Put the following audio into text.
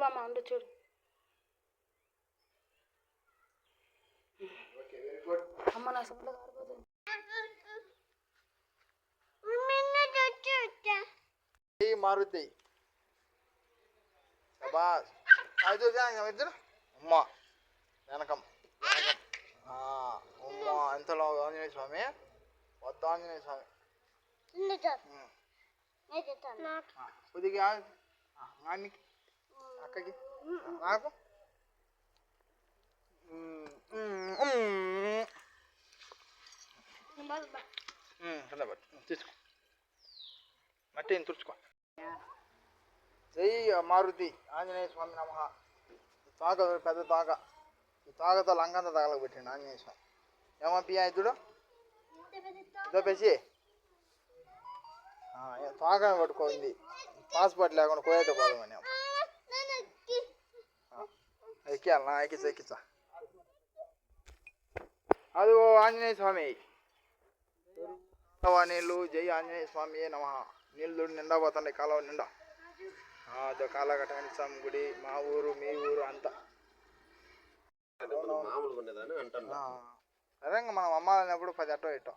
మామ ఉండు చూడు. అమ్మ నా సొంత కారిపోతుంది. మారుతి ఇద్దరు అమ్మ వెనకం అమ్మ ఎంతలో ఆంజనేయ స్వామి వద్ద ఆంజనేయ స్వామి కొద్దిగా నాన్నకి అక్కకి నాకు తీసుకో మట్టి తుడుచుకో. జై మారుతి ఆంజనేయ స్వామి నమ. తాక పెద్ద తాక ఈ తాకతో లంకంతా తగలబెట్టిండు ఆంజనేయ స్వామి. ఏమప్పియా ఇద్దుడు ఇదో పెసి తాక పట్టుకోండి. పాస్పోర్ట్ లేకుండా కోయట పోదామని ఎక్కియాలనా? ఎక్కించా అది ఆంజనేయ స్వామి నీళ్ళు. జై ఆంజనేయ స్వామి నమ. నీళ్ళు నిండా పోతుండే కాలువ నిండా. అదో కాలకటాని గుడి మా ఊరు మీ ఊరు అంతా సరే. మనం అమ్మాలన్నప్పుడు 10 అట్టో ఇట్టో